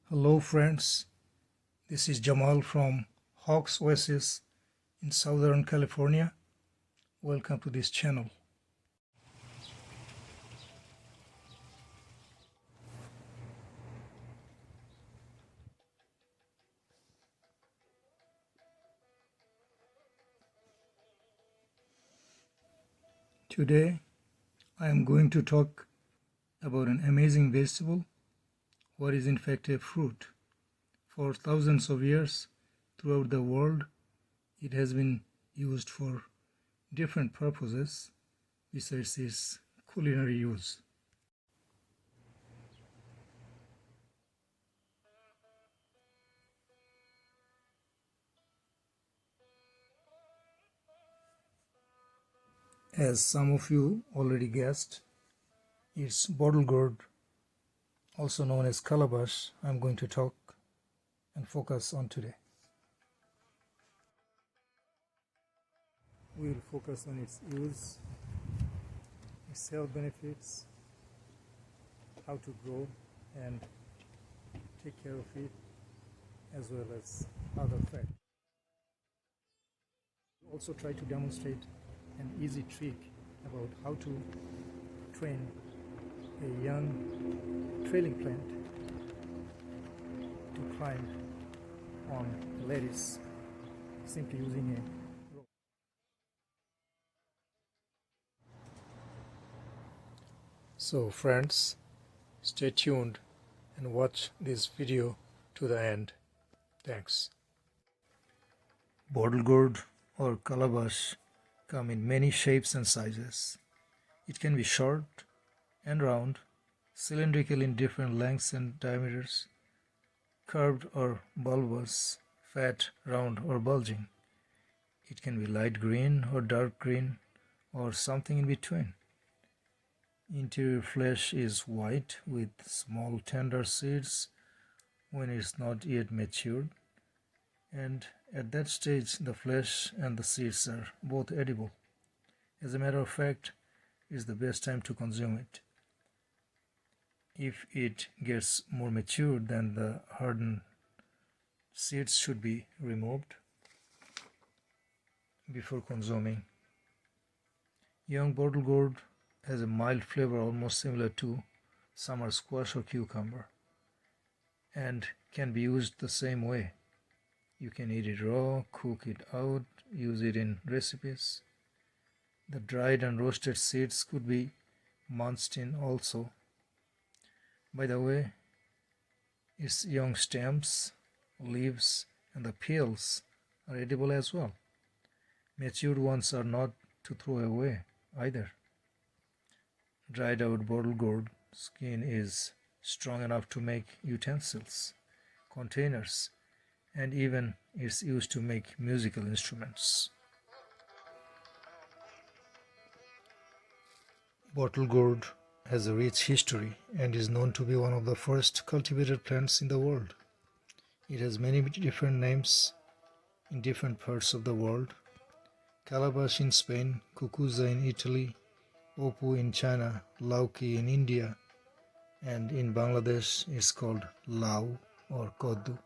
Hello friends, this is Jamal from Hawks Oasis in Southern California. Welcome to this channel. Today I am going to talk about an amazing vegetable, what is in fact a fruit. For thousands of years throughout the world, it has been used for different purposes besides its culinary use. As some of you already guessed, it's bottle gourd, also known as calabash, I'm going to talk and focus on today. We will focus on its use, its health benefits, how to grow and take care of it, as well as other facts. We'll also try to demonstrate an easy trick about how to train a young trailing plant to climb on a lattice simply using a rope. So friends, stay tuned and watch this video to the end. Thanks. Bottle gourd or calabash come in many shapes and sizes. It can be short and round, cylindrical in different lengths and diameters, curved or bulbous, fat, round or bulging. It can be light green or dark green or something in between. Interior flesh is white with small tender seeds when it's not yet matured, and at that stage the flesh and the seeds are both edible. As a matter of fact, it's the best time to consume it. If it gets more matured, then the hardened seeds should be removed before consuming. Young bottle gourd has a mild flavor almost similar to summer squash or cucumber and can be used the same way. You can eat it raw, cook it out, use it in recipes. The dried and roasted seeds could be munched in also. By the way, its young stems, leaves, and the peels are edible as well. Matured ones are not to throw away either. Dried out bottle gourd skin is strong enough to make utensils, containers, and even it's used to make musical instruments. Bottle gourd has a rich history and is known to be one of the first cultivated plants in the world. It has many different names in different parts of the world. Calabash in Spain, cucuza in Italy, opu in China, lauki in India, and in Bangladesh it's called lau or koddu.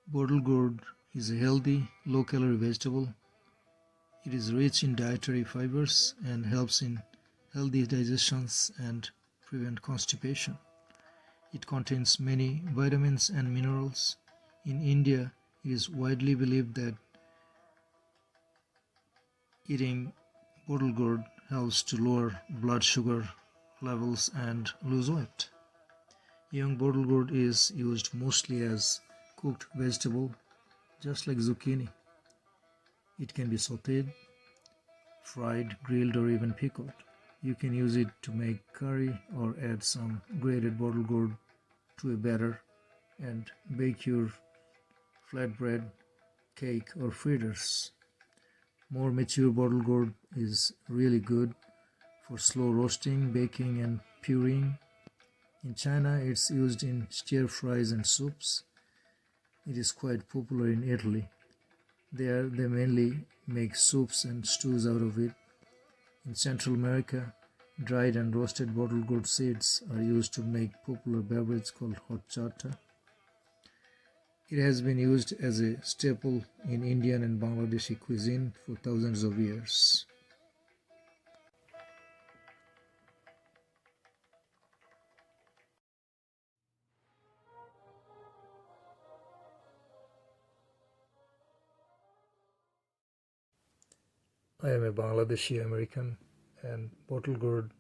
Bottle gourd is a healthy, low-calorie vegetable. It is rich in dietary fibers and helps in healthy digestions and prevent constipation. It contains many vitamins and minerals. In India, it is widely believed that eating bottle gourd helps to lower blood sugar levels and lose weight. Young bottle gourd is used mostly as cooked vegetable, just like zucchini. It can be sautéed, fried, grilled, or even pickled. You can use it to make curry or add some grated bottle gourd to a batter and bake your flatbread, cake, or fritters. More mature bottle gourd is really good for slow roasting, baking, and pureeing. In China, it's used in stir fries and soups. It is quite popular in Italy. There, they mainly make soups and stews out of it. In Central America, Dried and roasted bottle gourd seeds are used to make popular beverage called hot chata. It has been used as a staple in Indian and Bangladeshi cuisine for thousands of years. I am a Bangladeshi American, and bottle gourd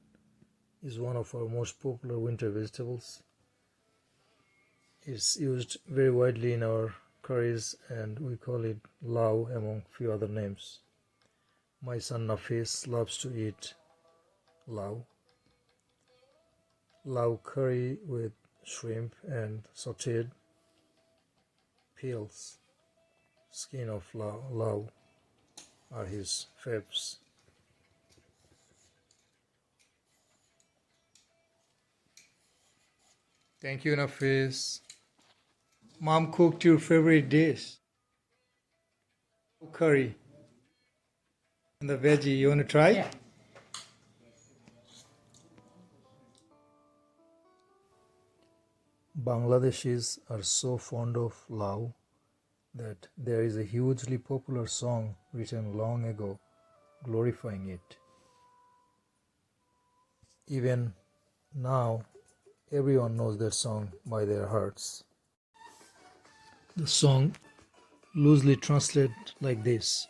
is one of our most popular winter vegetables. It's used very widely in our curries, and we call it lau among few other names. My son Nafis loves to eat lau. Lau curry with shrimp and sauteed peels, skin of lau are his faves. Thank you, Nafis. Mom cooked your favorite dish, curry, and the veggie. You want to try? Yeah. Bangladeshis are so fond of lau that there is a hugely popular song written long ago glorifying it. Even now, everyone knows that song by their hearts. The song loosely translates like this: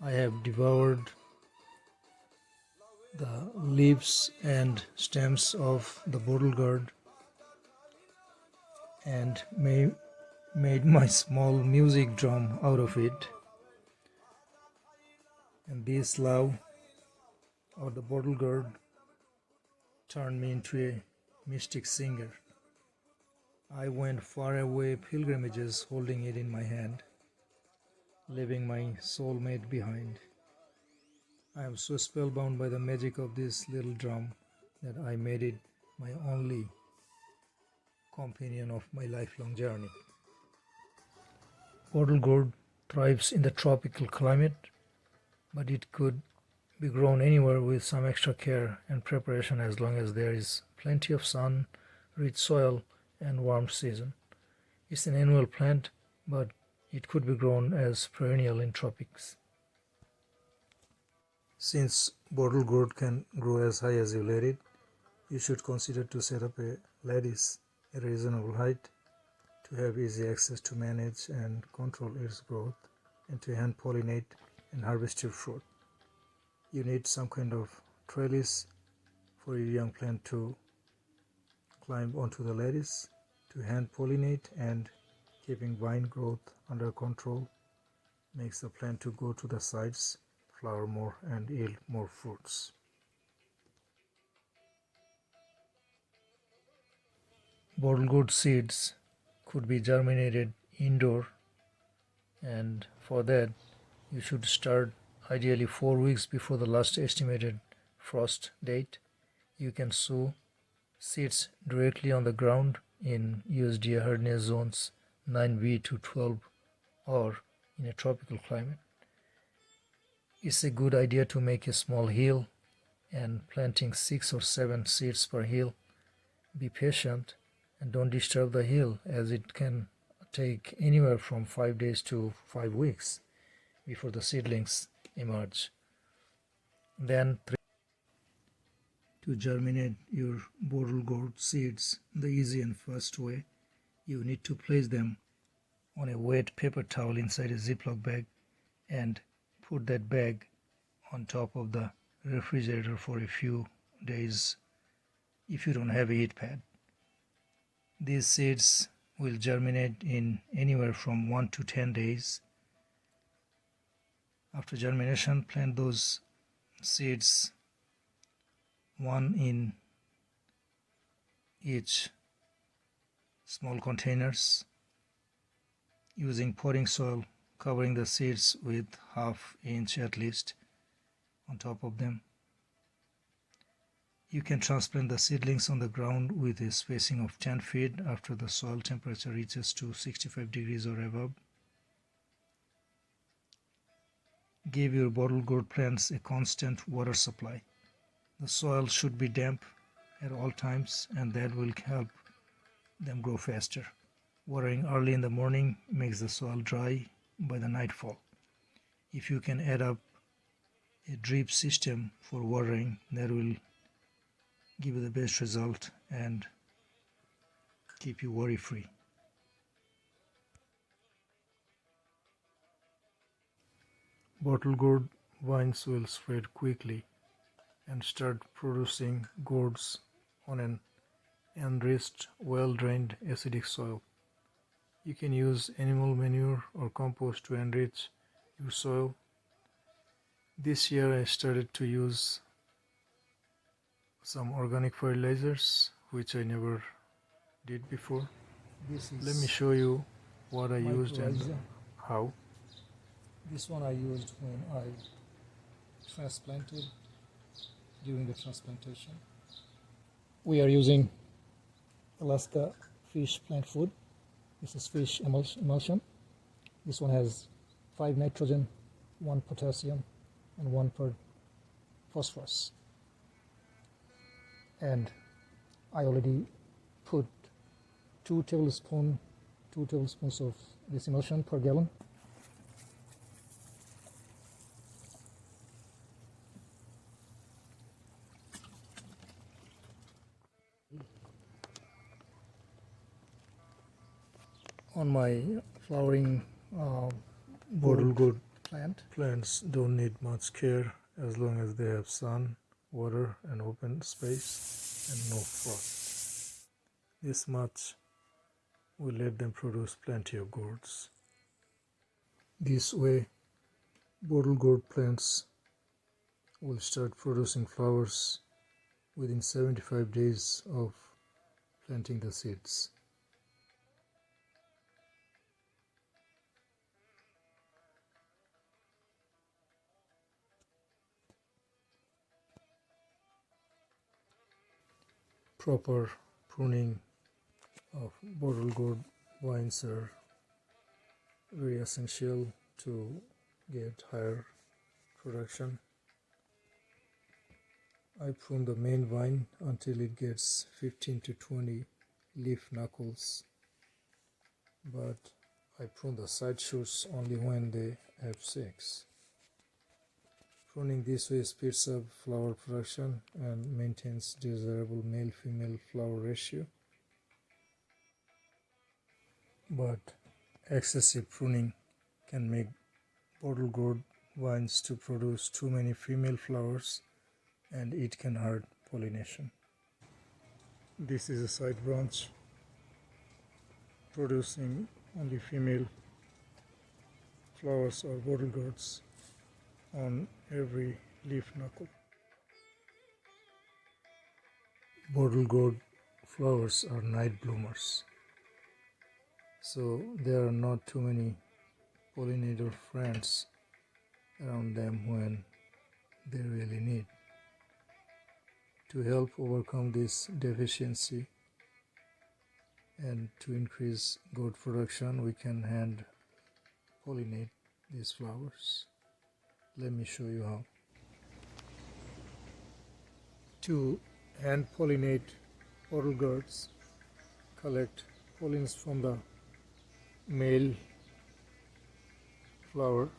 I have devoured the leaves and stems of the bottle gourd and made my small music drum out of it. And this love, or the bottle gourd, turned me into a mystic singer. I went far away pilgrimages holding it in my hand, leaving my soulmate behind. I am so spellbound by the magic of this little drum that I made it my only companion of my lifelong journey. Bottle gourd thrives in the tropical climate, but it could be grown anywhere with some extra care and preparation as long as there is plenty of sun, rich soil, and warm season. It's an annual plant, but it could be grown as perennial in tropics. Since bottle gourd can grow as high as you let it, you should consider to set up a lattice at a reasonable height to have easy access to manage and control its growth and to hand pollinate and harvest your fruit. You need some kind of trellis for your young plant to climb onto the lattice, to hand pollinate, and keeping vine growth under control makes the plant to go to the sides, flower more, and yield more fruits. Bottle gourd seeds could be germinated indoor, and for that you should start ideally 4 weeks before the last estimated frost date. You can sow seeds directly on the ground in USDA hardness zones 9V to 12 or in a tropical climate. It's a good idea to make a small hill and planting 6 or 7 seeds per hill. Be patient and don't disturb the hill, as it can take anywhere from 5 days to 5 weeks before the seedlings emerge. Then to germinate your bottle gourd seeds, the easy and fast way, you need to place them on a wet paper towel inside a Ziploc bag and put that bag on top of the refrigerator for a few days if you don't have a heat pad. These seeds will germinate in anywhere from 1 to 10 days. After germination, plant those seeds one in each small containers using potting soil, covering the seeds with ½ inch at least on top of them. You can transplant the seedlings on the ground with a spacing of 10 feet after the soil temperature reaches to 65 degrees or above. Give your bottle gourd plants a constant water supply. The soil should be damp at all times, and that will help them grow faster. Watering early in the morning makes the soil dry by the nightfall. If you can add up a drip system for watering, that will give you the best result and keep you worry free. Bottle gourd vines will spread quickly and start producing gourds on an enriched, well-drained acidic soil. You can use animal manure or compost to enrich your soil. This year I started to use some organic fertilizers, which I never did before. Let me show you what I used and how. This one I used when I transplanted, during the transplantation. We are using Alaska fish plant food. This is fish emulsion. This one has 5 nitrogen, 1 potassium, and 1 phosphorus. And I already put 2 tablespoons of this emulsion per gallon. On my flowering bottle gourd plants don't need much care as long as they have sun, water, and open space and no frost. This much will let them produce plenty of gourds. This way, bottle gourd plants will start producing flowers within 75 days of planting the seeds. Proper pruning of bottle gourd vines are very essential to get higher production. I prune the main vine until it gets 15 to 20 leaf knuckles, but I prune the side shoots only when they have 6. Pruning this way speeds up flower production and maintains desirable male-female flower ratio. But excessive pruning can make bottle gourd vines to produce too many female flowers, and it can hurt pollination. This is a side branch producing only female flowers or bottle gourds on every leaf knuckle. Bottle gourd flowers are night bloomers, so there are not too many pollinator friends around them when they really need. To help overcome this deficiency and to increase gourd production, we can hand pollinate these flowers. Let me show you how. To hand pollinate bottle gourds, collect pollens from the male flower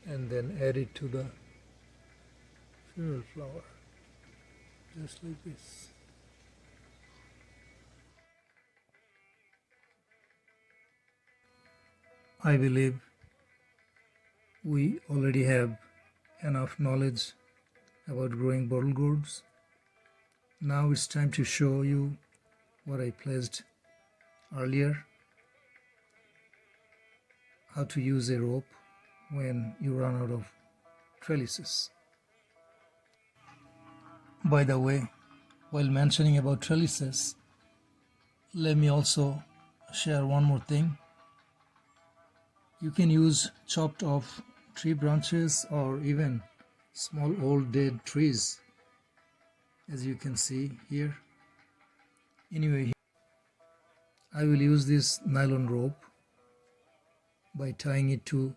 and then add it to the female flower, just like this. I believe we already have enough knowledge about growing bottle gourds. Now it's time to show you what I pledged earlier, how to use a rope when you run out of trellises. By the way, while mentioning about trellises, let me also share one more thing. You can use chopped off tree branches or even small old dead trees, as you can see here. Anyway, I will use this nylon rope by tying it to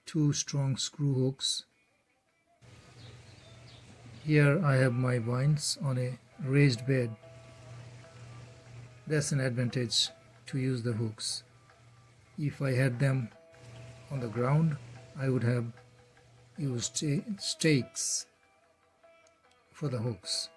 2 strong screw hooks Here I have my vines on a raised bed. That's an advantage to use the hooks. If I had them on the ground, I would have used stakes for the hooks.